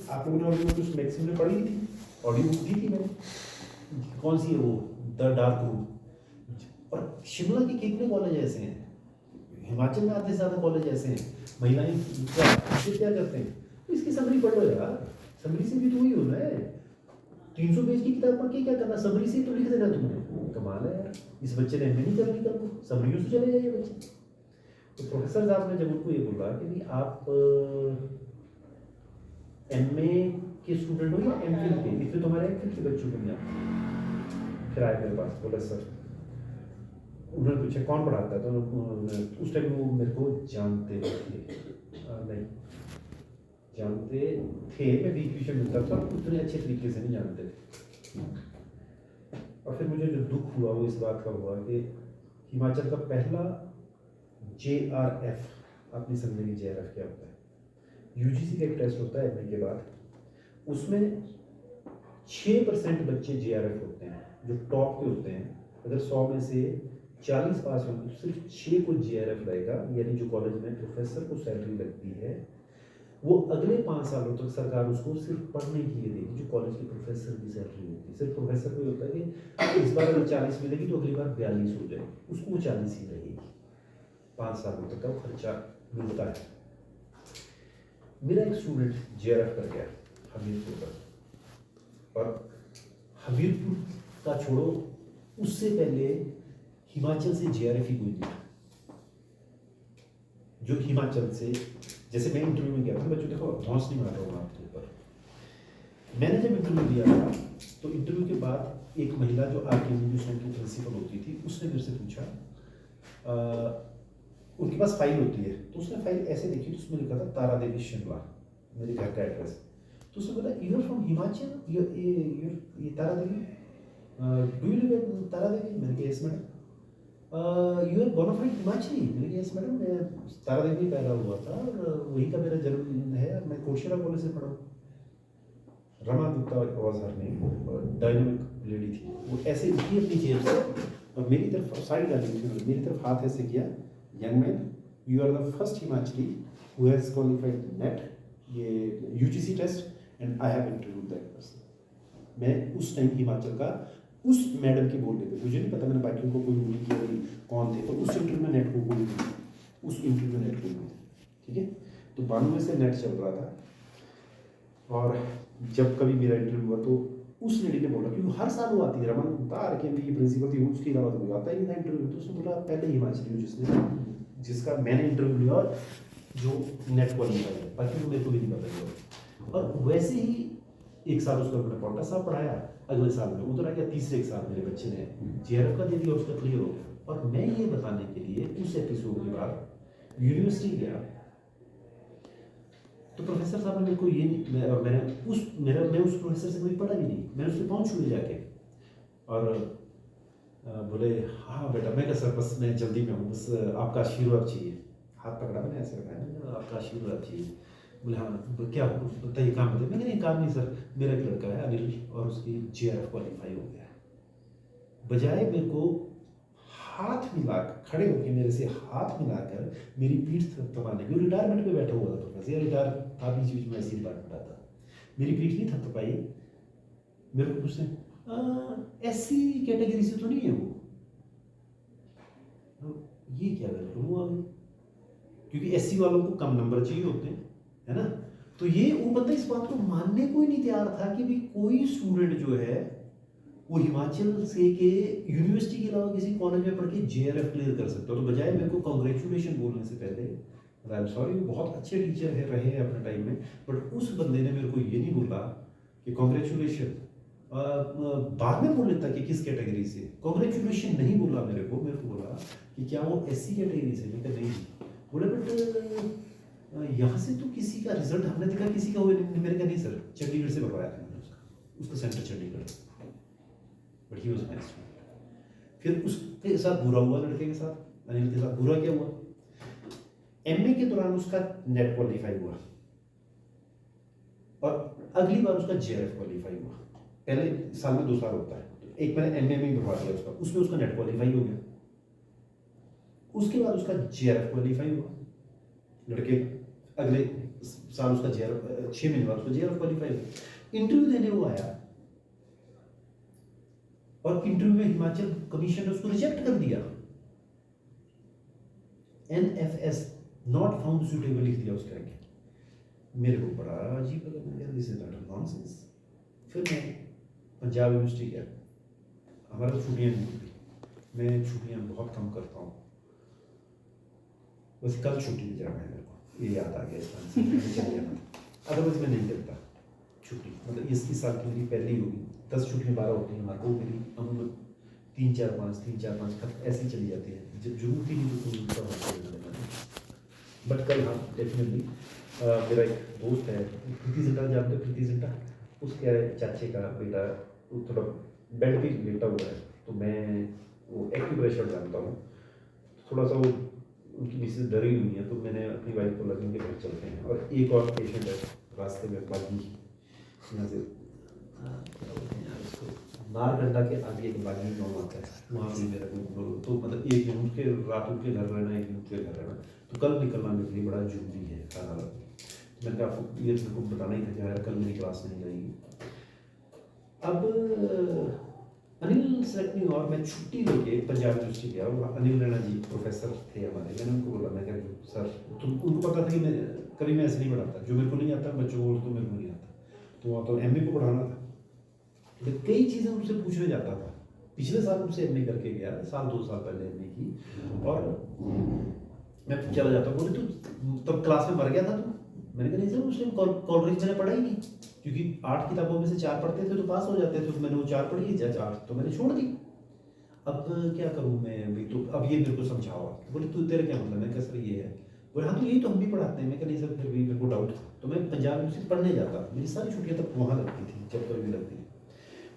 आप लोगों ने ऑडियो बुक उस मैक्सिम में पढ़ी थी, ऑडियो बुक दी थी मैंने, कौन सी है वो, द डार्क रूम। और शिमला के कितने कॉलेज ऐसे हैं, हिमाचल में आधे से ज़्यादा कॉलेज ऐसे हैं, महिलाएं क्या करते हैं, तो इसकी समरी पढ़ लो यार, समरी से भी तो वही होना है। 300 पेज की किताब पढ़ के क्या करना, समरी से तो लिख देना तुमने, कमाल है यार। इस बच्चे ने एमए नहीं करनी, कल को समरियों से चले जाइए बच्चे। तो प्रोफेसर साहब ने जब उनको ये बोला कि भाई आप एमए के स्टूडेंट हो या एमफिल के, इसमें तुम्हारे एमफिल के बच्चों को नहीं आता। फिर आए मेरे पास, बोला सर, उन्होंने पूछा कौन पढ़ाता है, तो उस टाइम वो मेरे को जानते थे, नहीं जानते थे, मैं बीच बीच में मिलता था, उतने अच्छे तरीके से नहीं जानते थे। और फिर मुझे जो दुख हुआ वो इस बात का हुआ कि हिमाचल का पहला JRF, आपने समझेंगे JRF क्या होता है, UGC का एक टेस्ट होता है एमए के बाद, उसमें 6% बच्चे JRF होते हैं जो टॉप के होते हैं। अगर 100 में से 40 पास होंगे तो सिर्फ 6 को JRF रहेगा, यानी जो कॉलेज में प्रोफेसर को सैलरी लगती है वो अगले 5 सालों तक सरकार उसको सिर्फ पढ़ने के लिए देगी, जो कॉलेज के प्रोफेसर की सैलरी होती है। सिर्फ प्रोफेसर को ये होता है कि इस बार अगर 40 मिलेगी तो अगली बार 42 हो जाएगी, उसको वो 40 ही रहेगी, 5 सालों तक का वो खर्चा मिलता है। मेरा एक स्टूडेंट JRF कर गया हमीरपुर का, और हमीरपुर का छोड़ो, उससे पहले हिमाचल से JRF ही कोई नहीं था जो हिमाचल से, जैसे मैं इंटरव्यू में गया था, बच्चों देखो धौंस नहीं मार रहा हूँ आपके ऊपर, मैंने जब इंटरव्यू दिया था तो इंटरव्यू के बाद एक महिला जो RK म्यूजियम की प्रिंसिपल होती थी, उसने मेरे से पूछा, उनके पास फाइल होती है, तो उसने फाइल ऐसे देखी तो उसमें लिखा था तारा देवी शिमला, मेरे घर का एड्रेस। तो उसने बोला यू आर फ्रॉम हिमाचल, ये Tara Devi, do you live in Tara Devi? मैंने कहा yes madam. You are bonafide Himachali? मैंने कहा यस मैडम, मैं तारा देवी पैदा हुआ था और वहीं का मेरा जन्म है, मैं कोशिरा कॉलेज से पढ़ा हूँ। Rama Gupta was her name, dynamic lady थी वो, ऐसे उठी अपनी जेब से और मेरी तरफ साइड डाली थी, मेरी तरफ हाथ ऐसे किया, young man you are the first Himachali who has qualified NET, ये UGC test, and I have interviewed that person. मैं उस टाइम हिमाचल का उस मैडम के बोलने पे, मुझे नहीं पता मैंने बाकियों को कोई बोली कि कौन थे, पर उस इंटरव्यू में नेट को बोली थी, उस इंटरव्यू में नेट को बोली थी, ठीक है। तो 92 से नेट चल रहा था, और जब कभी मेरा इंटरव्यू हुआ तो उस लेडी ने बोला, क्योंकि हर साल वो आती है, रमन गुप्ता RK में ये प्रिंसिपल थी, उसके अलावा तो कोई आता ही नहीं था इंटरव्यू। तो उसने बोला पहले हिमाचली जिसका मैंने इंटरव्यू लिया और जो नेट क्वालिफाई है, बाकी तो मेरे को भी नहीं पता। और वैसे ही एक साल उसका मैंने पॉन्टा साहब पढ़ाया, अगले साल में उधर आ गया, तीसरे एक साल मेरे बच्चे ने JRF का दे दिया, उसका क्लियर हो गया। और मैं ये बताने के लिए उस एपिसोड के बाद यूनिवर्सिटी गया, तो प्रोफेसर साहब ने मेरे को ये नहीं, मैं उस प्रोफेसर से कभी पढ़ा भी नहीं, मैंने उससे पहुँच हुए जाके, और बोले हाँ बेटा, मैं क्या सर बस मैं जल्दी में हूँ, बस आपका आशीर्वाद चाहिए, हाथ पकड़ा मैंने ऐसे रखा, आपका आशीर्वाद चाहिए। बोले हाँ क्या बताइए, काम बताइए। मैंने नहीं काम नहीं सर, मेरा एक लड़का है अनिल और उसकी JRF क्वालिफाई हो गया है। बजाय मेरे को हाथ मिलाकर, खड़े होकर मेरे से हाथ मिलाकर मेरी पीठ थपथपाने की, रिटायरमेंट पे बैठा हुआ था प्रोफेसर, रिटायर था, बीच बीच में ऐसी बात था, मेरी पीठ नहीं थपथपाई, मेरे को पूछते SC कैटेगरी से तो नहीं है वो, ये क्या गलत हुआ, क्योंकि SC वालों को कम नंबर चाहिए होते हैं, है ना। तो ये वो बंदा इस बात को मानने को ही नहीं तैयार था कि भी कोई स्टूडेंट जो है वो हिमाचल से के यूनिवर्सिटी के अलावा किसी कॉलेज में पढ़ के JRF क्लियर कर सकता हो। तो बजाय मेरे को कॉन्ग्रेचुलेशन बोलने से पहले, आई एम सॉरी, वो बहुत अच्छे टीचर है रहे हैं अपने टाइम में, बट उस बंदे ने मेरे को ये नहीं बोला कि कॉन्ग्रेचुलेशन, बाद में बोल लेता कि किस कैटेगरी से, कॉन्ग्रेचुलेशन नहीं बोला मेरे को बोला कि क्या वो SC कैटेगरी से, मैं नहीं बोले, बट यहाँ से तो किसी का रिजल्ट हमने देखा, किसी का हुआ नहीं, मेरे का नहीं सर, चंडीगढ़ से भरवाया था उसका centre Chandigarh, but he was my student. फिर उसके साथ बुरा हुआ, लड़के के साथ, अनिल के साथ बुरा क्या हुआ, MA के दौरान उसका नेट क्वालिफाई हुआ और अगली बार उसका JRF क्वालिफाई हुआ। पहले साल में 2 साल होता है, तो एक मैंने MA में ही भरवा दिया उसका, उसमें उसका नेट क्वालिफाई हो गया, उसके बाद उसका JRF क्वालिफाई हुआ, लड़के अगले साल उसका JR 6 महीने बाद उसको JR क्वालिफाई हुआ, इंटरव्यू देने वो आया और इंटरव्यू में हिमाचल कमीशन ने उसको रिजेक्ट कर दिया। NFS नॉट फाउंड सुटेबल लिख दिया उसके आगे। मेरे को बड़ा अजीब लगा, मैंने कहा दिस इज नॉट नॉनसेंस। फिर मैं पंजाब यूनिवर्सिटी गया, हमारा तो छुट्टियाँ नहीं होती, मैं छुट्टियाँ बहुत कम करता हूँ, बस कल छुट्टी पे जाना है मेरे को, ये याद आ गया इस टाइम से चले जाना, अदरवाइज मैं नहीं करता छुट्टी। मतलब इस साल की मेरी पहली होगी, 10 छुट्टियाँ 12 होती हैं हमारे को, मेरी हम 3-4-5 ऐसे ही चली जाती है, जब जरूरत ही नहीं तो कोई बट कल हाँ डेफिनेटली मेरा एक दोस्त है प्रीति जिंटा, जानते हो प्रीति जिंटा, उसके चाचे का बेटा वो थोड़ा बेड पे लेटा हुआ है, तो मैं वो एक्यूप्रेशर जानता हूँ, थोड़ा सा वो उनकी मिसेज डरी हुई है, तो मैंने अपनी वाइफ को लगे के घर चलते हैं। और एक और पेशेंट है रास्ते में बागी, यहाँ से नारगंडा के आगे एक बागी गाँव आता है, वहाँ भी मेरे को तो मतलब एक दिन उनके रात उनके घर रहना, एक दिन उनके घर रहना, तो कल निकलना मेरे लिए बड़ा जरूरी है हर हालत में। मैंने कहा आपको ये मेरे को बताना ही था कि यार कल मेरी क्लास नहीं जाएगी। अब अनिल सेलेक्ट नहीं हुआ, मैं छुट्टी लेके पंजाब यूनिवर्सिटी गया, अनिल रैना जी प्रोफेसर थे हमारे, मैंने उनको बोला, मैं क्या सर, तो उनको पता था कि मैं कभी मैं ऐसे नहीं पढ़ाता, जो मेरे को नहीं आता बच्चों को तो मेरे को नहीं आता, तो वहाँ तो MA को पढ़ाना था, तो कई चीज़ें उनसे पूछने जाता था। पिछले साल उनसे MA करके गया, साल 2 साल पहले MA की, और मैं चला जाता, बोले तू तब क्लास में मर गया था तू? मैंने कहा नहीं सर, उस टाइम कॉलरेज मैंने पढ़ा ही नहीं, क्योंकि 8 किताबों में से 4 पढ़ते थे तो पास हो जाते थे, तो मैंने वो 4 पढ़ी, 4 तो मैंने छोड़ दी। अब क्या करूँ मैं भी, तो अब ये मेरे को समझाओ। बोले तू तेरे क्या मतलब? मैं कहा सर ये है। बोले हाँ तो यही तो हम भी पढ़ाते हैं। मैं कहा नहीं सर, फिर भी मेरे को डाउट था, तो मैं पंजाब यूनिवर्सिटी पढ़ने जाता, मेरी सारी छुट्टियाँ तब वहाँ लगती थी जब कभी भी लगती थी।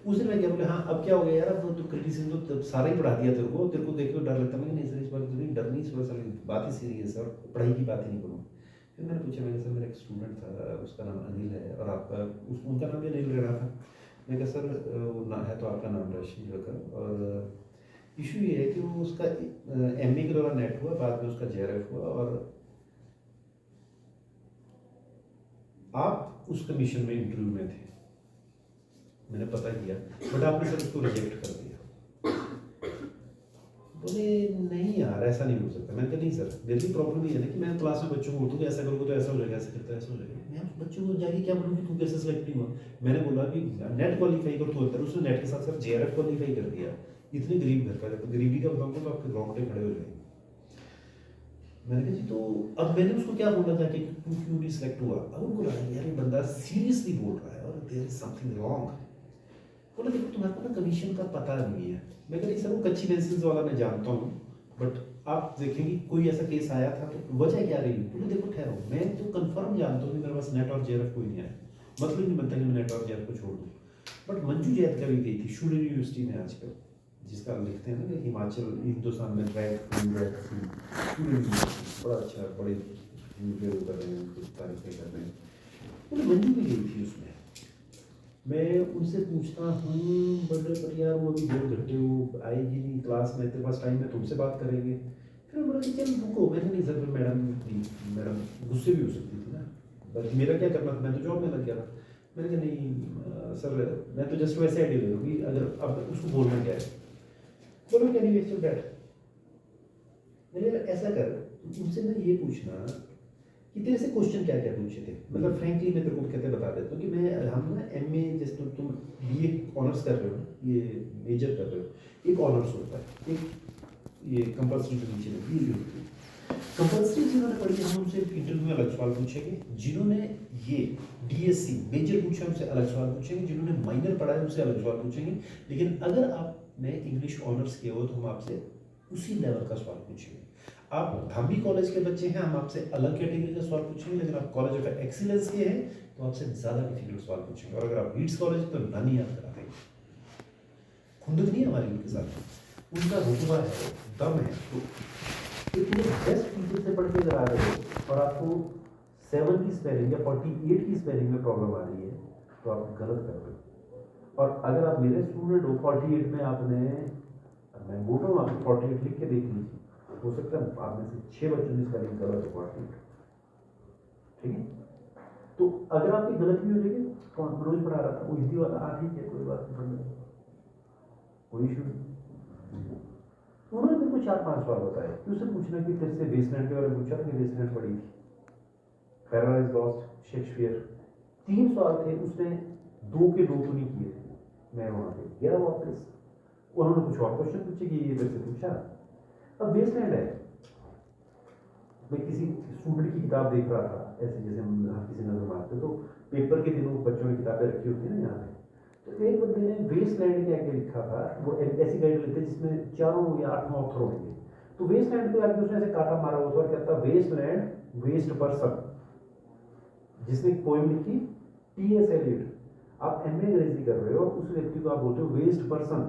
उस दिन मैं क्या बोले, हाँ अब क्या हो गया यार, अब तो क्रिटिसिज्म तो सारा ही पढ़ा दिया तेरे को देख के डर लगता है। मैं नहीं सर इस बार तो नहीं, डर नहीं, थोड़ा सा बात ही सीरियस है, और पढ़ाई की बात ही नहीं करूँ। फिर मैंने पूछा, मैंने सर मेरा एक स्टूडेंट था, उसका नाम अनिल है, और आपका उनका नाम भी अनिल रहा था। मैं कहा सर वो ना है तो आपका नाम रशीद रखा, और इशू ये है कि वो उसका MA के दौरान नेट हुआ, बाद में उसका JRF हुआ, और आप उस कमीशन में इंटरव्यू में थे, मैंने पता किया, बट आपने सर उसको रिजेक्ट कर दिया। बोले नहीं यार ऐसा नहीं हो सकता। मैंने कहा नहीं सर, मेरी प्रॉब्लम ये है ना कि मैं क्लास में बच्चों को बोलता हूँ ऐसा करोगे तो ऐसा हो जाएगा, ऐसा करता है ऐसा हो जाएगा, मैं बच्चों को जाके क्या बोलूँ कि तू कैसे सेलेक्ट नहीं हुआ? मैंने बोला कि नेट क्वालिफाई कर, तू होता है, उसने नेट के साथ साथ JRF क्वालिफाई कर दिया। इतने गरीब घर का, तो गरीबी का बताऊँगा तो आपके रोंगटे खड़े हो जाएंगे। मैंने कहा जी तो अब मैंने उसको क्या बोला जाके कि तू क्यों नहीं सेलेक्ट हुआ? अब उनको लगा यार ये बंदा सीरियसली बोल रहा है और देयर इज समथिंग रॉन्ग। बोला देखो तुम्हारे को ना कमीशन का पता नहीं है। मैं कह रही सर वो कच्ची पेंसिल्स वाला मैं जानता हूँ, बट आप देखेंगे कोई ऐसा केस आया था तो वजह क्या रही? बोले देखो ठहरो, मैं तो कंफर्म जानता हूँ कि मेरे पास नेट और JRF कोई नहीं आया, मतलब नहीं बनता कि मैं नेट और JRF को छोड़ दूँ। बट मंजू जैद का भी गई थी शूलिनी यूनिवर्सिटी में आजकल, जिसका लिखते हैं ना कि हिमाचल हिंदुस्तान में बड़ा अच्छा, बड़े रिव्यू कर रहे हैं, कुछ तारीफें कर रहे हैं। बोले मंजू भी गई थी उसमें। मैं उनसे पूछता हूँ बट यार वो अभी 2 घंटे वो आएगी नहीं क्लास में, तेरे पास टाइम है तुमसे बात करेंगे। फिर बोला कि चल रुको। मैंने नहीं सर, मैडम गुस्से भी हो सकती थी ना, बट मेरा क्या करना था, मैं तो जॉब में लग गया था। मैंने कहा नहीं सर, मैं तो जस्ट वैसे आइडिया ले लूँगी, अगर अब उसको बोलना क्या है। बोलो कैन यू वेस्ट दैट। मैंने ऐसा कर, उनसे मैं ये पूछना कि तेरे से क्वेश्चन क्या क्या पूछे थे, मतलब फ्रेंकली मैं तेरे को कहते बता देता हूँ कि मैं हम ना MA जैसे तुम BA ऑनर्स कर रहे हो, ये मेजर कर रहे हो, एक ऑनर्स होता है, एक ये कंपल्सरी जो नीचे लगी है कंपल्सरी। जिन्होंने पढ़ी है हम उनसे इंटरव्यू में अलग सवाल पूछेंगे, जिन्होंने ये DSc मेजर पूछा है उनसे अलग सवाल पूछेंगे, जिन्होंने माइनर पढ़ा है उनसे अलग सवाल पूछेंगे। लेकिन अगर आपने इंग्लिश ऑनर्स किया हो तो हम आपसे उसी लेवल का सवाल पूछेंगे। आप धामी कॉलेज के बच्चे हैं, हम आपसे अलग कैटेगरी का सवाल पूछेंगे। लेकिन आप कॉलेज ऑफ एक्सीलेंस के हैं तो आपसे ज़्यादा डिफिकल्ट सवाल पूछेंगे। और अगर आप रीड्स कॉलेज तो नानी याद करा देंगे। खुंदक नहीं है हमारी उनके साथ, उनका रुतबा है, दम है। तो इतने बेस्ट टीचर से पढ़ के अगर आ रहे हो और आपको 7 की स्पेलिंग या 48 की स्पेलिंग में प्रॉब्लम आ रही है तो आप गलत कर रहे हो। और अगर आप मेरे स्टूडेंट हो, 48 में आपने, मैं बोल रहा हूँ आपको 48 लिख के देख लीजिए, हो सकता है आप में से 6 बच्चों की स्पेलिंग गलत हो 48, ठीक है। तो अगर आपकी गलती हो जाएगी, कौन मनोज पढ़ा रहा था वो हिंदी वाला, ठीक है कोई बात नहीं, पढ़ लो, कोई इशू नहीं। तो उन्होंने मेरे को 4-5 सवाल बताए कि उससे पूछना कि तेरे से बेसलैंड के बारे में पूछा कि बेसलैंड पढ़ी थी, पैराडाइज लॉस्ट, शेक्सपियर, 3 सवाल थे, उसने 2 के 2 तो नहीं किए थे। मैं वहाँ पे गया वापस, उन्होंने कुछ और क्वेश्चन पूछे कि ये तेरे से पूछा। अब बेसलैंड है, मैं किसी स्टूडेंट की किताब देख रहा था, ऐसे जैसे हम किसी नजर मारते तो पेपर के दिनों बच्चों ने किताबें रखी होती है ना यहाँ पे, तो एक बंदे ने वेस्टलैंड के आगे लिखा था, वो ऐसी गाइड लेते जिसमें 4 या 8 ऑथर होंगे, तो वेस्टलैंड पे आगे उसने ऐसे काटा मारा हुआ था और कहता वेस्टलैंड वेस्ट पर्सन, जिसने पोएम लिखी टी.एस. एलियट। आप एमए अंग्रेजी कर रहे हो, उस व्यक्ति को आप बोलते हो वेस्ट पर्सन,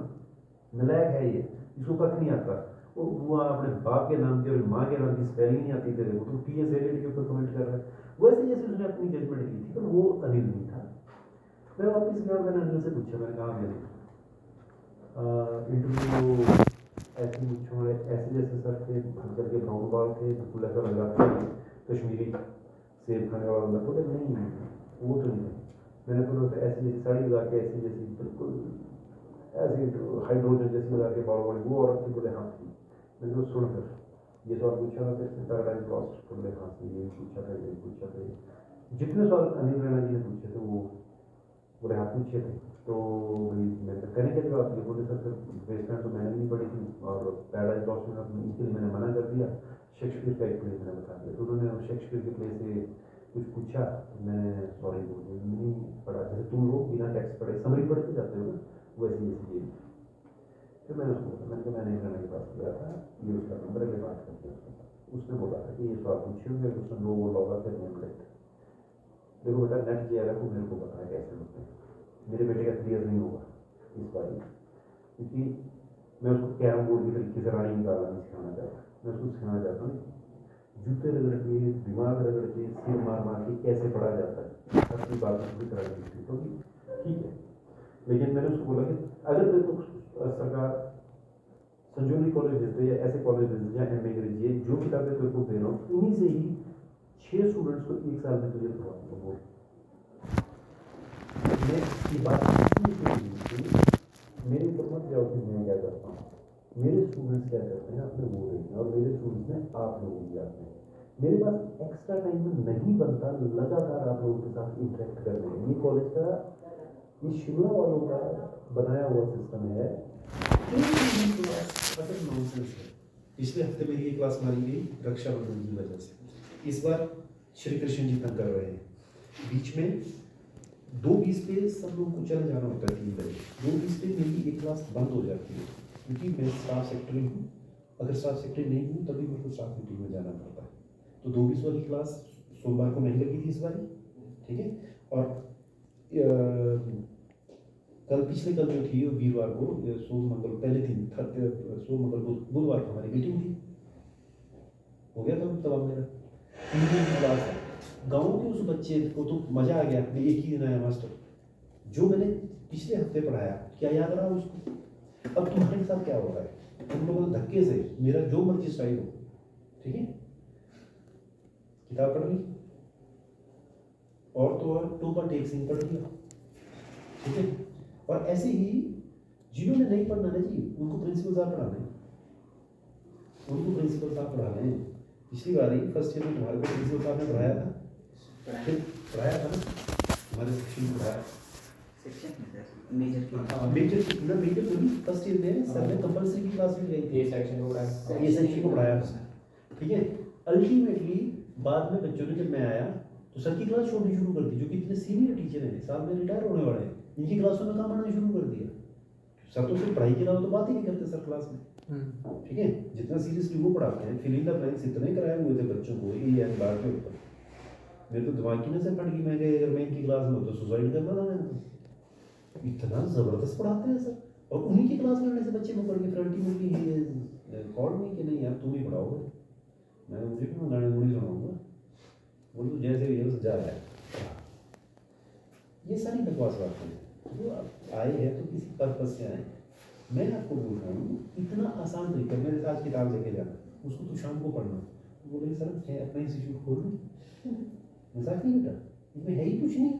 नलायक है ये, इसको कख नहीं आता, वो अपने बाप के नाम की और माँ के नाम की स्पेलिंग नहीं आती तेरे को, तो टी.एस. एलियट के ऊपर कमेंट कर रहा है। वैसे जैसे उसने अपनी जजमेंट दी थी, पर वो अनिल नहीं था। मैं वापस गया, मैंने अनिल से पूछा, मैंने कहा मैंने इंटरव्यू ऐसे पूछो, ऐसे जैसे सर थे, करके ब्राउन बाल थे, बिल्कुल ऐसा लग रहा था कश्मीरी सेब खाने वाला बंदा, बोले नहीं वो तो नहीं है। मैंने बोला ऐसी जैसी साड़ी लगा के, ऐसी जैसी बिल्कुल ऐसी हाइड्रोजन जैसी लगा के बाल वाली वो औरत थी, बोले हाँ थी। मैंने तो सुन कर ये सवाल पूछा था, फिर पैराडाइज लॉस्ट, बोले हाँ थी, ये पूछा था, ये पूछा था, जितने सवाल अनिल रैना जी ने पूछे थे वो बोले हाँ पूछे थे। तो भाई मैंने कहने के जवाब दिए, बोले सर बेसमेंट तो मैंने भी नहीं पढ़ी थी और पैराडाइज लॉस्ट में इनके लिए मैंने मना कर दिया, शेक्सपियर का एक प्ले मैंने बता दिया। तो उन्होंने शेक्सपियर के प्ले से कुछ पूछा, मैं सॉरी बोल दिया, नहीं पढ़ा, जैसे तुम लोग बिना टेक्स्ट पढ़े समरी पढ़ के जाते हो ना, वैसे जैसे ये। फिर मैंने उसको बोला, मैंने कहा मैंने रहने के पास गया था, ये उसका नंबर है, बात करते हैं उसके साथ। उसने बोला था कि ये सवाल पूछे हुए, उसने नो बोला होगा, फिर मैं पढ़े। देखो बेटा नेट किया है, वो मेरे को पता है कैसे होते हैं, मेरे बेटे का क्लियर नहीं होगा इस बार में, क्योंकि मैं उसको कैरम बोर्ड की तरीके से रानी निकालना नहीं सिखाना चाहता, मैं उसको सिखाना चाहता हूँ जूते रगड़ के, दिमाग रगड़ के, सिर मार मार के कैसे पढ़ा जाता है, अपनी बात पूरी तरह की तो ठीक है। लेकिन मैंने उसको बोला कि अगर तेरे को सरकार संजीवनी कॉलेज देते या ऐसे कॉलेज देते या एम ए अंग्रेजी है, जो किताबें तेरे को दे रहा हूँ इन्हीं से ही 6 स्टूडेंट्स को 1 साल में क्लियर करवा दूँगा। मैं ये बात मेरे ऊपर मत जाओ कि मैं क्या करता हूँ, मेरे स्टूडेंट्स क्या करते हैं आपने वो देखें, और मेरे स्टूडेंट्स ने आप लोगों की आते हैं। मेरे पास एक्स्ट्रा टाइम में नहीं बनता लगातार आप लोगों के साथ इंटरेक्ट करने में। ये कॉलेज का, ये शिमला वालों का बनाया हुआ सिस्टम है, नॉनसेंस है। पिछले हफ्ते मेरी ये क्लास मारी गई रक्षाबंधन की वजह से, इस बार श्री कृष्ण जी तंग कर रहे हैं, बीच में 2:20 पे सब लोगों को चले जाना होता है 3 बजे, 2:20 पे मेरी एक क्लास बंद हो जाती है, क्योंकि मैं स्टाफ सेक्रेटरी हूँ, अगर स्टाफ सेक्रेटरी नहीं हूँ तभी मेरे को स्टाफ मीटिंग में जाना पड़ता है। तो 2:20 वाली क्लास सोमवार को नहीं लगी थी इस बार, ठीक है। और कल पिछले कल जो थी वीरवार को, सोम मंगल पहले दिन सोम मंगल बुधवार को हमारी मीटिंग थी, हो गया था तब मेरा 3 दिन की क्लास है। गाँव के उस बच्चे को तो मजा आ गया, मैं एक ही दिन आया मास्टर, जो मैंने पिछले हफ्ते पढ़ाया क्या याद रहा उसको। अब तुम्हारे साथ क्या हो रहा है, तुम लोगों ने धक्के से मेरा जो मर्जी स्टाइल हो, ठीक है, किताब पढ़ ली और तो और 2/1 पढ़ लिया, ठीक है। और ऐसे ही जिन्होंने नहीं पढ़ना ना जी, उनको प्रिंसिपल साहब पढ़ा लें, उनको प्रिंसिपल साहब पढ़ा लें। पिछली बार ही फर्स्ट ईयर में तुम्हारे को प्रिंसिपल साहब ने पढ़ाया था, फिर पढ़ाया था ना हमारे सेक्शन में, पढ़ाया मेजर तो नहीं, फर्स्ट ईयर में सर ने कंपलसरी की क्लास में गई थी, ये सेक्शन को पढ़ाया था, ठीक है। अल्टीमेटली बाद में बच्चों ने, जब मैं आया तो सर की क्लास छोड़नी शुरू कर दी, जो कि इतने सीनियर टीचर हैं, साल में रिटायर होने वाले हैं, इनकी क्लासों में काम आना शुरू कर दिया। सर तो सिर्फ पढ़ाई के अलावा तो बात ही नहीं करते सर क्लास में, ठीक है। जितना सीरियसली वो पढ़ाते हैं, फिल इन द ब्लैंक्स इतने कराए हुए थे बच्चों को ये बार के ऊपर, मेरे तो दिमाग की नजर पड़ गई, मैं अगर मैं इनकी क्लास में तो सुसाइड करना था मैंने, इतना ज़बरदस्त पढ़ाते हैं सर। और उन्हीं की क्लास में आने से बच्चे को पढ़ के फ्रंटी में भी कॉल नहीं कि नहीं यार तुम ही पढ़ाओगे, मैं मुझे क्यों गाने गुड़ी सुनाऊंगा, वो तो जैसे भी है जा रहा है। ये सारी बकवास बातें हैं, जो आप आए हैं तो किसी पर्पज से आए। मैं आपको बोल रहा हूँ इतना आसान तरीका, मेरे साथ किताब लेके जाना, उसको तो शाम को पढ़ना, बोले सर मैं अपना इंस्टीट्यूट खोल लूँ, मजाक नहीं बेटा, इनमें है ही कुछ नहीं।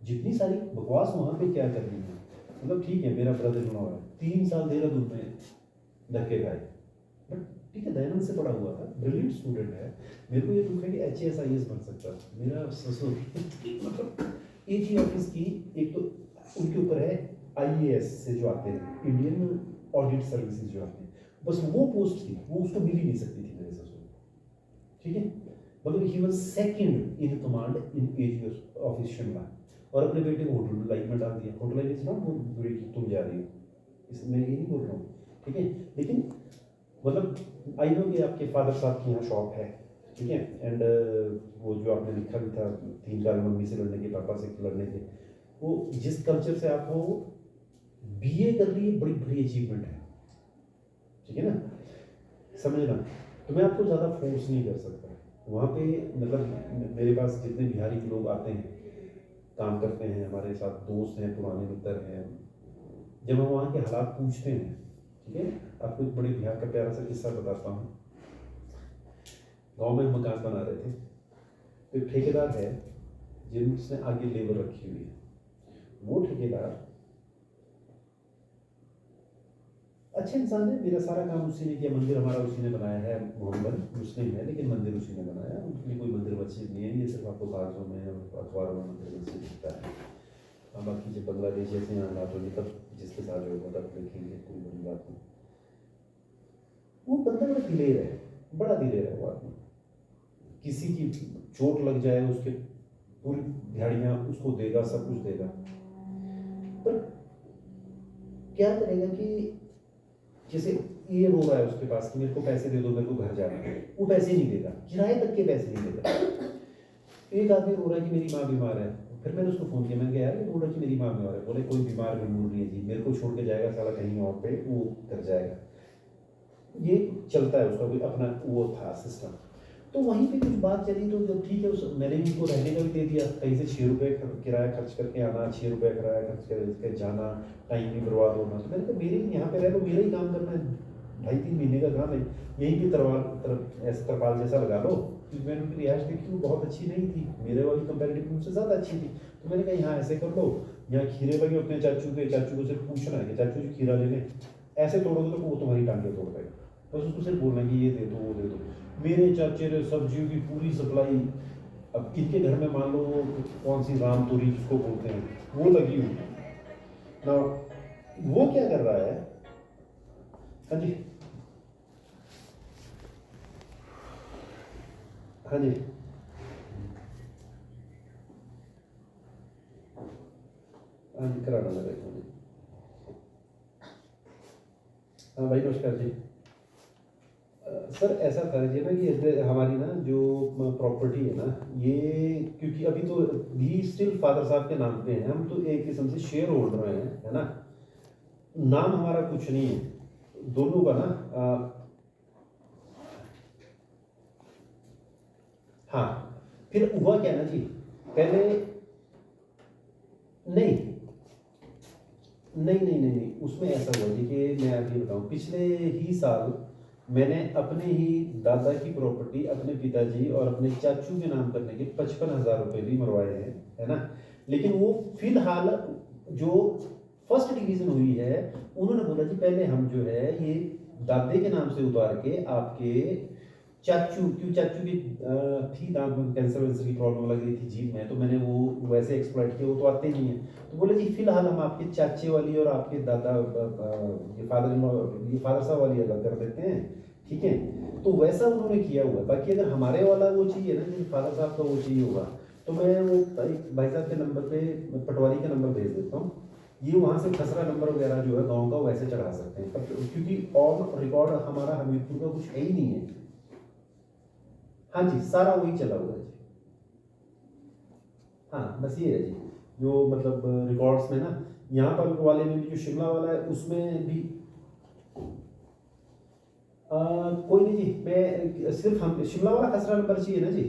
जितनी सारी बकवास वहाँ पे क्या कर रही है, मतलब ठीक है मेरा ब्रदर इन लॉ है, 3 साल देहरादून में धक्के खाए, बट ठीक है दयानंद से पढ़ा हुआ था, ब्रिलियंट स्टूडेंट है। मेरे को ये दुख है कि HAS बन सकता है। मेरा ससुर मतलब AG ऑफिस की एक तो उनके ऊपर है IAS से जो आते हैं, इंडियन ऑडिट सर्विसेज जो आते हैं, बस वो पोस्ट थी, वो उसको मिल ही नहीं सकती थी मेरे ससुर, ठीक है। मतलब he was second in command in AG office Shimla, और अपने बेटे को होटल लाइन में डाल दिया। होटल लाइन इज नॉट बुरी कि तुम जा रही हो, इसमें ये नहीं बोल रहा हूँ, ठीक है। लेकिन मतलब आई नो कि आपके फादर साहब की यहाँ शॉप है, ठीक है, एंड वो जो आपने लिखा भी था 3 साल मम्मी से लड़ने के, पापा से लड़ने के, वो जिस कल्चर से आप हो, BA कर रही है, बड़ी बड़ी अचीवमेंट है, ठीक है ना, समझना। तो मैं आपको ज़्यादा फोर्स नहीं कर सकता वहाँ पे। मतलब मेरे पास जितने बिहारी के लोग आते हैं, काम करते हैं, हमारे साथ दोस्त हैं, पुराने मित्र हैं, जब हम वहाँ के हालात पूछते हैं, ठीक है। आपको एक बड़े बिहार का प्यारा सा किस्सा बताता हूँ। गांव में हम मकान बना रहे थे, तो एक ठेकेदार है जिनसे आगे लेबर रखी हुई है। वो ठेकेदार अच्छे इंसान है, मेरा सारा काम उसी ने किया, मंदिर हमारा उसी ने बनाया है, मोहम्मद मुस्लिम है लेकिन मंदिर उसी ने बनाया, उनके लिए कोई मंदिर मस्जिद नहीं है, ये सिर्फ आपको कागजों में अखबारों में मंदिर मस्जिद दिखता है। हाँ, बाकी जब बांग्लादेश जैसे यहाँ बात होगी तब जिसके साथ जो होगा तब देखेंगे, कोई बड़ी बात नहीं। वो बंदा बड़ा दिलेर है, बड़ा दिलेर है वो आदमी, किसी की चोट लग जाए उसके पूरी दिहाड़ियाँ उसको देगा, सब कुछ देगा, पर क्या करेगा कि जैसे ये रो रहा है उसके पास कि मेरे को पैसे दे दो, मेरे को घर जाना है, वो पैसे नहीं देगा, किराए तक के पैसे नहीं देगा। एक आदमी रो रहा है कि मेरी माँ बीमार है, फिर मैंने उसको फ़ोन किया, मैंने कहा यार ये बोल रहा है कि मेरी माँ बीमार है, बोले कोई बीमार बीमार नहीं है जी, मेरे को छोड़ के जाएगा साला कहीं और पे, वो कर जाएगा। ये चलता है उसका कोई अपना वो था सिस्टम। तो वहीं पे कुछ बात चली, तो जब ठीक है उस मैंने भी उनको रहने का भी दे दिया, कहीं से 6 रुपये किराया खर्च करके आना, 6 रुपये किराया खर्च करके जाना, टाइम भी बर्बाद होना। तो मैंने कहा मेरे यहाँ पे रह लो, मेरा ही काम करना है, 2.5-3 महीने का काम है, यहीं भी ऐसा तरपाल जैसा लगा लो। क्योंकि मैंने उनकी रिहाइश देखी, वो बहुत अच्छी नहीं थी, मेरे वाली कंपेरेटिव उनसे ज़्यादा अच्छी थी। तो मैंने कहा यहाँ ऐसे कर लो, यहाँ खीरे लगे होते हैं चाचू के, चाचू को सिर्फ पूछना है कि चाचू जी खीरा ले लें, ऐसे तोड़ोगे तो वो तुम्हारी टांगे तोड़ देगा, बस उसको सिर्फ बोलना कि ये दे दो वो दे दो। मेरे चाचे ने सब्जियों की पूरी सप्लाई, अब इनके घर में मान लो कौन सी राम तोरी जिसको बोलते हैं वो लगी हुई ना, वो क्या कर रहा है, हाँ जी हाँ जी हाँ जी, करा डाला देखो जी। हाँ भाई नमस्कार जी। सर ऐसा था जी ना कि हमारी ना जो प्रॉपर्टी है ना, ये क्योंकि अभी तो भी स्टिल फादर साहब के नाम पे है, हम तो एक किस्म से शेयर होल्डर हैं, है ना, नाम हमारा कुछ नहीं है दोनों का ना। हाँ, फिर हुआ क्या ना जी, पहले नहीं नहीं नहीं नहीं नहीं उसमें ऐसा हुआ जी कि मैं अभी बताऊँ, पिछले ही साल मैंने अपने ही दादा की प्रॉपर्टी अपने पिताजी और अपने चाचू के नाम करने के 55,000 रुपये भी मरवाए हैं, है ना। लेकिन वो फिलहाल जो फर्स्ट डिवीजन हुई है, उन्होंने बोला जी पहले हम जो है ये दादे के नाम से उतार के आपके चाचू, क्यों चाचू की थी दांत में कैंसर वैंसर की प्रॉब्लम लग रही थी जीभ में, तो मैंने वो वैसे एक्सप्लॉइट किया, वो तो आते नहीं है। तो बोले जी फिलहाल हम आपके चाचे वाली और आपके दादा ये फादर साहब वाली अलग कर देते हैं, ठीक है। तो वैसा उन्होंने किया हुआ है। बाकी अगर हमारे वाला वो चाहिए ना, जैसे फादर साहब का वो चाहिए होगा, तो मैं वो भाई साहब के नंबर पे पटवारी का नंबर भेज देता हूँ, ये वहाँ से खसरा नंबर वगैरह जो है गाँव का वैसे चढ़ा सकते हैं, क्योंकि ऑन रिकॉर्ड हमारा हमीरपुर का कुछ है ही नहीं है। हाँ जी, सारा वही चला हुआ है जी। हाँ बस ये है जी, जो मतलब रिकॉर्ड्स में ना, यहाँ पर वाले में भी जो शिमला वाला है उसमें भी कोई नहीं जी, मैं सिर्फ हम शिमला वाला खसरा नंबर चाहिए ना जी।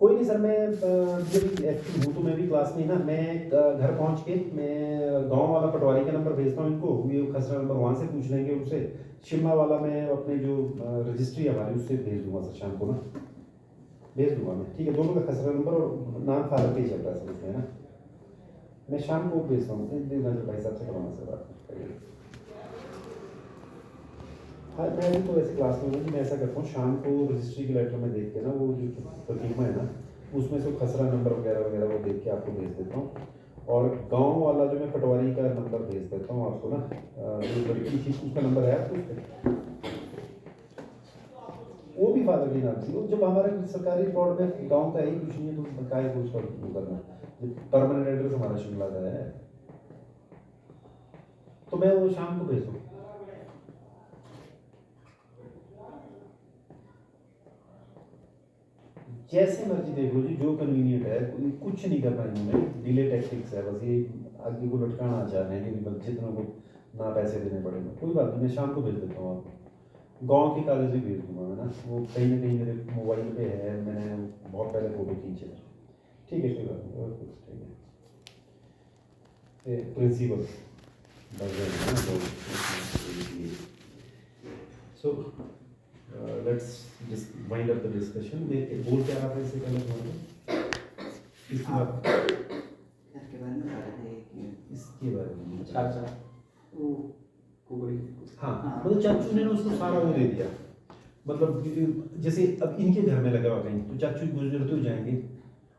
कोई नहीं सर, मैं जब एक्टिव हूँ तो मैं भी क्लास में ही ना, मैं घर पहुँच के मैं गांव वाला पटवारी का नंबर भेजता हूँ इनको, ये खसरा नंबर वहाँ से पूछ लेंगे उनसे। शिमला वाला मैं अपने जो रजिस्ट्री हमारी उससे भेज दूँगा सर शाम को ना। भेज दूंगा मैं, ठीक है। दोनों का खसरा नंबर और नाम फादर पे ही चल रहा है सब इसमें, है ना। मैं शाम को भेजता हूँ, भाई साहब से करवाना से बात करिए। हाँ, मैं अभी तो वैसे क्लास में हूँ कि मैं ऐसा करता हूँ, शाम को रजिस्ट्री के लेटर में देख के ना, वो जो प्रतिमा है ना, उसमें से खसरा नंबर वगैरह वगैरह वो देख के आपको भेज देता हूँ। और गांव वाला जो मैं पटवारी का नंबर भेज देता हूँ आपको ना, जो लड़की थी उसका नंबर है आपको उसका, वो भी फादर के नाम से। वो जब हमारे सरकारी रिकॉर्ड में गांव का ही कुछ नहीं है तो काय को उसका वो करना, परमानेंट एड्रेस हमारा शिमला का है। तो मैं वो शाम को भेज दूँ। जैसे मर्जी देख लो जी, जो कन्वीनियंट है, कुछ नहीं करना इन्होंने, डिले टैक्टिक्स है बस, ये आगे को लटकाना चाह रहे हैं कि बस जितना को ना पैसे देने पड़ेंगे। कोई बात नहीं, मैं शाम को भेज देता हूँ आपको, गांव के कागज भी भेज दूंगा मैं ना, वो कहीं ना कहीं मेरे मोबाइल पे है, मैंने बहुत पहले फोटो खींचे। ठीक है, कोई बात नहीं, ओके, ठीक है। Principal so let's wind up the discussion. मैं बोल क्या रहा था इससे पहले तुम्हारे, इसकी बात, इसके बारे में बता रहे थे कि इसके बारे में चाचा वो कोई हाँ, मतलब चाचू ने उसको सारा वो दे दिया, मतलब जैसे अब इनके घर में लगा हुआ कहीं, तो चाचू गुजरते हो जाएंगे,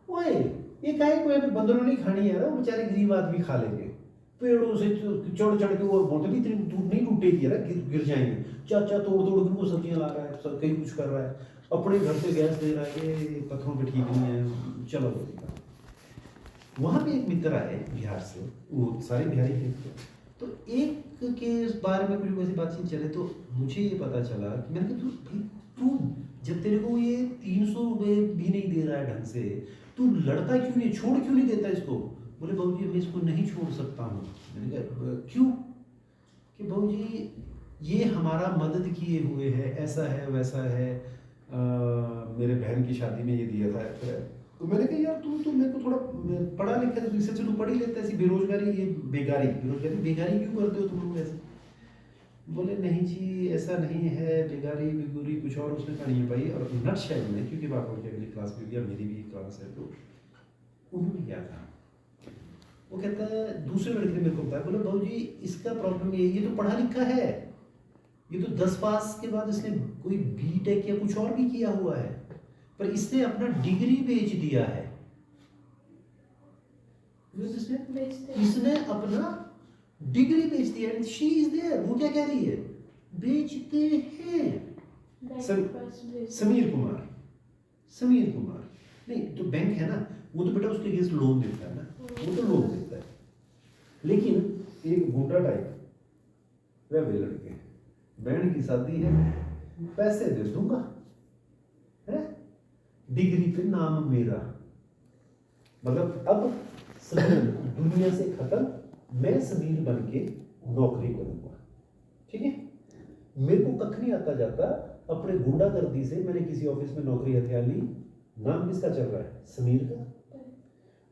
ओए ये काहे को है, बंदरों नहीं खानी है ना, वो बेचारे गरीब आदमी खा लेंगे। पेड़ों से चढ़ चढ़ के वो बोलते भी इतनी दूर नहीं टूटेगी ना, गिर जाएंगे। चाचा तोड़ तोड़ के वो सब्जियां ला रहा है, सब कहीं कुछ कर रहा है, अपने घर से गैस दे रहा है, ये पत्थरों पे ठीक नहीं है, चलो बोलेगा। वहाँ पे एक मित्र आए बिहार से, वो सारे बिहारी थे, तो एक के बारे में कुछ वैसी बातचीत चले, तो मुझे ये पता चला कि मैंने कहा भाई तू जब तेरे को ये 300 रुपये भी नहीं दे रहा है ढंग से, तू लड़ता क्यों नहीं, छोड़ क्यों नहीं देता इसको। बोले बहू जी मैं इसको नहीं छोड़ सकता हूँ। मैंने कहा क्यों, कि बहू जी ये हमारा मदद किए हुए है, ऐसा है वैसा है, मेरे बहन की शादी में ये दिया था। तो मैंने कहा यार तू मेरे को थोड़ा पढ़ा लिखा है, तो इससे तू पढ़ ही लेता है, ऐसी बेरोजगारी, ये बेगारी क्यों करते हो तुम लोग ऐसे। बोले नहीं जी ऐसा नहीं है, बेगारी बेगूरी कुछ और उसने कहा नहीं भाई। और नट शेल में, क्योंकि पापा की अगली क्लास में भी अब मेरी भी क्लास है, तो उन्होंने क्या कहा, वो कहता है दूसरे लड़के ने मेरे को बताया, बोले बहू जी इसका प्रॉब्लम ये तो पढ़ा लिखा है, ये तो 10 पास के बाद इसने कोई बीटेक या कुछ और भी किया हुआ है, पर इसने अपना डिग्री बेच दिया है। इसने अपना डिग्री बेच दिया है, शी इज देयर। वो क्या कह रही है, बेचते हैं। समीर कुमार नहीं तो बैंक है ना, वो तो बेटा उसके अगेंस्ट लोन देता है ना, वो तो लोन देता है। लेकिन एक गुंडा टाइप वह वे लड़के, बहन की शादी है, पैसे दे दूंगा, है डिग्री पे नाम मेरा, मतलब अब समीर दुनिया से खत्म, मैं समीर बन के नौकरी करूंगा। ठीक है, मेरे को कख नहीं आता जाता, अपने गुंडागर्दी से मैंने किसी ऑफिस में नौकरी हथियार ली, नाम किसका चल रहा है, समीर का,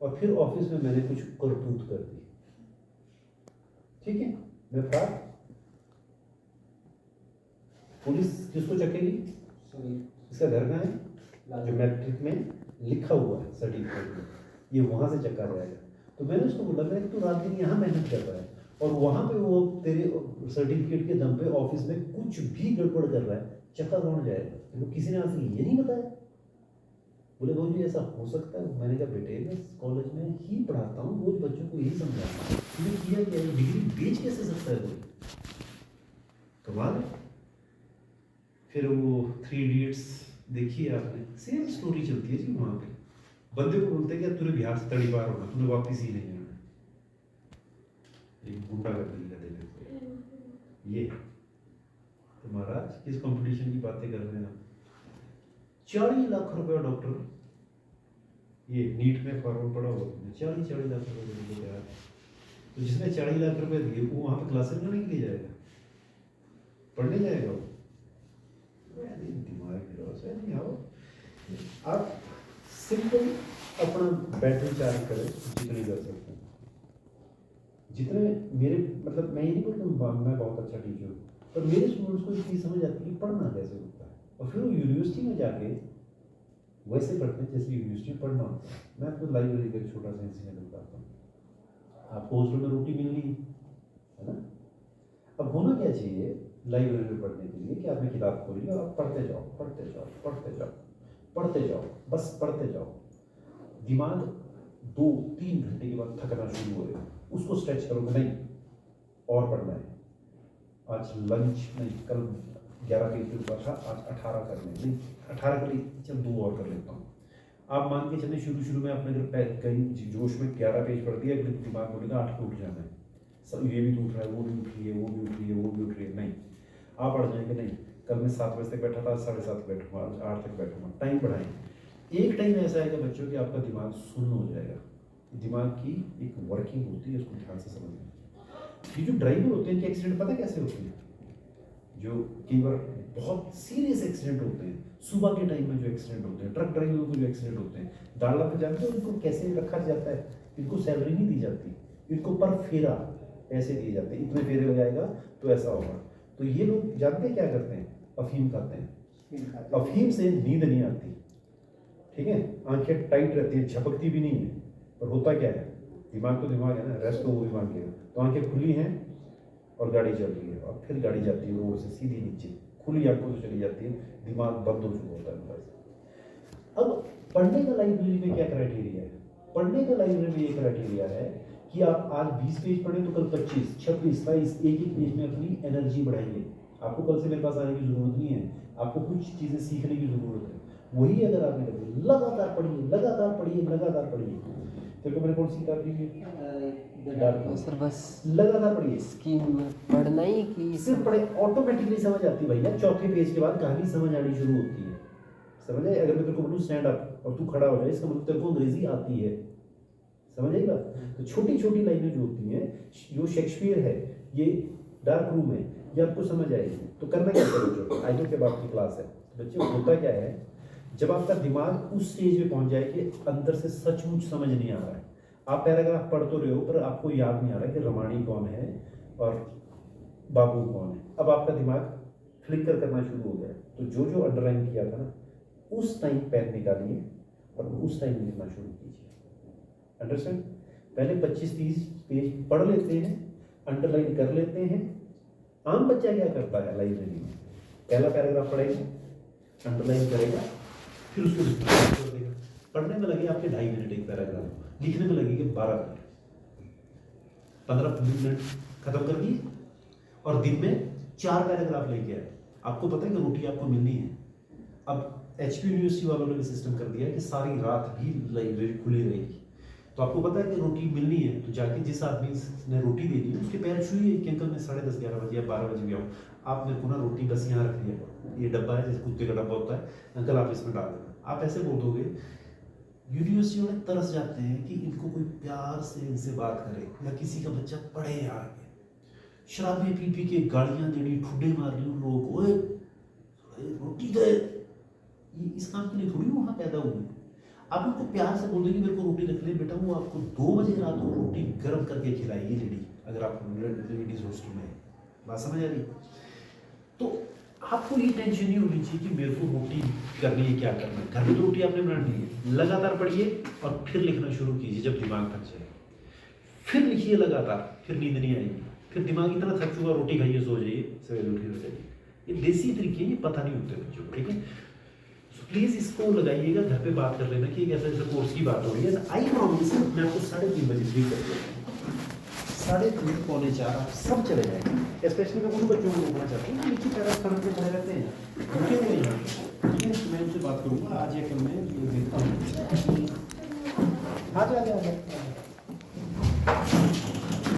और फिर ऑफिस में मैंने कुछ करतूत कर दी। ठीक है, मैं फरार। पुलिस किसको चकेगी, इसका घर कहाँ है, जो मैट्रिक में लिखा हुआ है सर्टिफिकेट में, ये वहां से चक्का जाएगा। तो मैंने उसको बोला मैंने तू रात दिन यहाँ मेहनत कर रहा है, और वहां पे वो तेरे सर्टिफिकेट के दम पे ऑफिस में कुछ भी गड़बड़ कर रहा है, चक्का कौन जाएगा, तो किसी ने आज ये नहीं बताया। बोले बहू जी ऐसा हो सकता है। मैंने कहा बेटे मैं कॉलेज में ही पढ़ाता हूँ, रोज बच्चों को यही समझाता हूँ, तुमने किया क्या, डिग्री बेच कैसे सकता है कोई, कमाल है। फिर वो 3 इडियट्स देखी है आपने, सेम स्टोरी चलती है जी। वहाँ पे बंदे को बोलते हैं कि तूने बिहार से तड़ी पार होना, तूने वापिस ही नहीं आना, एक गुंडा कर दिया देखो ये। तो महाराज किस कंपटीशन की बातें कर रहे हैं आप, 40 लाख रुपया डॉक्टर, ये नीट में फॉर्म पड़ा हुआ, 40 लाख रुपए दे यार। तो जिसने 40 लाख रुपए दिए वो वहाँ पे क्लासेस में नहीं जाएगा, पढ़ने जाएगा वो, दिमाग नहीं आओ। आप सिंपल अपना बैटरी चार्ज करें जितनी कर सकते हैं, जितने मेरे मतलब मैं ये नहीं बोलता मैं बहुत अच्छा टीचर हूँ, पर मेरे स्टूडेंट्स को ये चीज़ समझ आती है कि पढ़ना कैसे होता है, और फिर वो यूनिवर्सिटी में जाके वैसे पढ़ते हैं जैसे यूनिवर्सिटी में पढ़ना होता है। मैं आपको लाइब्रेरी का एक छोटा सा इंसिडेंट बताता हूँ। आपको हॉस्टल में रोटी मिलनी है ना, अब होना क्या चाहिए लाइब्रेरी में पढ़ने के लिए कि आपने किताब खोली और आप पढ़ते जाओ पढ़ते जाओ पढ़ते जाओ पढ़ते जाओ, बस पढ़ते जाओ। दिमाग 2-3 घंटे के बाद थकना शुरू हो गया, उसको स्ट्रेच करोगे नहीं और पढ़ना है, आज लंच नहीं, कल 11 पेज के ऊपर था, आज 18 कर लें, नहीं 18 कर ली, चल 2 और कर लेता हूँ। आप मान के चले शुरू में आपने अगर कहीं जोश में 11 पेज पढ़ दिया, अगले दिमाग बोलेगा 8 पे उठ जाना है, सब ये भी तो उठ रहा है, वो भी उठ रही है, वो भी उठ रही है, वो भी उठ रही है, नहीं आप पढ़ जाएंगे। नहीं कल मैं 7 बजे तक बैठा था, 7:30 बैठूंगा, 8 तक बैठूंगा, टाइम बढ़ाएं। एक टाइम ऐसा आएगा बच्चों कि आपका दिमाग शून्य हो जाएगा। दिमाग की एक वर्किंग होती है, उसको ध्यान से समझना। ये जो ड्राइवर होते हैं इनके एक्सीडेंट पता कैसे होते हैं, जो कई बार बहुत सीरियस एक्सीडेंट होते हैं, सुबह के टाइम में जो एक्सीडेंट होते हैं, ट्रक ड्राइवरों को जो एक्सीडेंट होते हैं, डालना पे जानते हो इनको कैसे रखा जाता है, इनको सैलरी नहीं दी जाती, इनको पर फेरा ऐसे दिए जाते हैं, इतने फेरे लगाएगा तो ऐसा होगा। तो ये लोग जानते हैं क्या करते हैं, अफीम खाते हैं। अफीम से नींद नहीं आती, ठीक है, आंखें टाइट रहती है, झपकती भी नहीं है, पर होता क्या है, दिमाग तो दिमाग है ना, रेस्ट तो वो भी मांगेगा। तो आंखें खुली हैं और गाड़ी चल रही है, और फिर गाड़ी जाती है रोड से सीधी नीचे, खुली आंखों से चली जाती है, दिमाग बंद हो चुका होता है बस। अब पढ़ने का लाइब्रेरी में क्या क्राइटेरिया है, पढ़ने का लाइब्रेरी में ये क्राइटेरिया है कि आप आज 20 पेज पढ़ें तो कल 25, 26, 27 एक पेज में अपनी एनर्जी बढ़ाइए। आपको कल से मेरे पास आने की जरूरत नहीं है, आपको कुछ चीज़ें सीखने की जरूरत है। वही अगर आपने लगे लगातार पढ़िए लगातार पढ़िए लगातार पढ़िए। देखो मैंने कौन सी किताब ली है सर, बस लगातार पढ़िए, स्कीम पढ़ना ही कि सिर्फ पढ़े ऑटोमेटिकली समझ आती है भैया। चौथे पेज के बाद कहानी समझ आनी शुरू होती है, समझ आए। अगर मैं तेरे को बोलूँ स्टैंड अप और तू खड़ा हो जाए, इसका मतलब तेरे को अंग्रेजी आती है, समझ आई बात। तो छोटी छोटी लाइनें जो होती हैं, जो शेक्सपियर है, ये डार्क रूम है, ये आपको समझ आएगी। तो करना क्या है बच्चों, आइडियो के बाद की क्लास है बच्चों, होता क्या है, जब आपका दिमाग उस स्टेज में पहुंच जाए कि अंदर से सचमुच समझ नहीं आ रहा है, आप पैराग्राफ पढ़ तो रहे हो पर आपको याद नहीं आ रहा कि रमाणी कौन है और बाबू कौन है, अब आपका दिमाग फ्लिकर करना शुरू हो गया। तो जो जो अंडरलाइन किया था ना, उस टाइम पेन निकालिए और उस टाइम लिखना शुरू कीजिए। अंडरस्टैंड। पहले 25-30 पेज पढ़ लेते हैं, अंडरलाइन कर लेते हैं। आम बच्चा क्या करता है लाइब्रेरी में, पहला पैराग्राफ पढ़ेगा, अंडरलाइन करेगा, फिर उसको छोड़ देगा। पढ़ने में लगे आपके 2.5 मिनट एक पैराग्राफ, लिखने में लगेगा 12 मिनट, 15 मिनट खत्म कर दिए और दिन में 4 पैराग्राफ लेके आए। आपको पता है कि रोटी आपको मिलनी है। अब HP यूनिवर्सिटी वालों ने सिस्टम कर दिया है कि सारी रात भी लाइब्रेरी खुली रहेगी। तो आपको पता है कि रोटी मिलनी है, तो जाके जिस आदमी ने रोटी दे दी उसके पैर छुइए कि अंकल मैं 10:30, 11 बजे या 12 बजे भी आऊँ, आप मेरे को ना रोटी बस यहाँ रख दिया, ये डब्बा है जैसे कुत्ते का डब्बा होता है, अंकल आप इसमें डाल देना। आप ऐसे बोल दोगे, यूनिवर्सिटी वाले तरस जाते हैं कि इनको कोई प्यार से इनसे बात करे, या किसी का बच्चा पढ़े आगे। शराबें पी पी के गालियाँ देनी, ठुड्डे मारनी उन लोगों को, ओए रोटी दे, इस काम के लिए थोड़ी वहाँ पैदा हुए। आप उनको प्यार से बोल देंगे मेरे को रोटी रख ले बेटा, वो आपको 2 बजे रात को रोटी गर्म करके खिलाएगी लेडी, अगर आप लेडीज हॉस्टल में, बात समझ आ रही। तो आपको ये टेंशन नहीं होनी चाहिए कि मेरे को रोटी करनी है, क्या करना है, घर में तो रोटी आपने बनानी है। लगातार पढ़िए और फिर लिखना शुरू कीजिए जब दिमाग थक जाए, फिर लिखिए लगातार, फिर नींद नहीं आएगी, फिर दिमाग इतना थक चुका, रोटी खाइए सो जाइए, सवेरे उठिए सो जाइए। ये देसी तरीके, ये पता नहीं होते बच्चों को, ठीक है। प्लीज़ इसको लगाइएगा, घर पे बात कर लेना कि एक ऐसा कोर्स की बात हो रही है। आई प्रॉमिस मैं आपको 3:30 बजे फ्री कर दूँगा, 3:30 पौने 4 आप सब चले जाएंगे। स्पेशली मैं उन बच्चों को रोकना चाहता हूँ नीचे पैरा सड़क पे खड़े रहते हैं, रुके हुए हैं, ठीक है। मैं उनसे बात करूँगा आज या कल मैं देखता हूँ। आ जा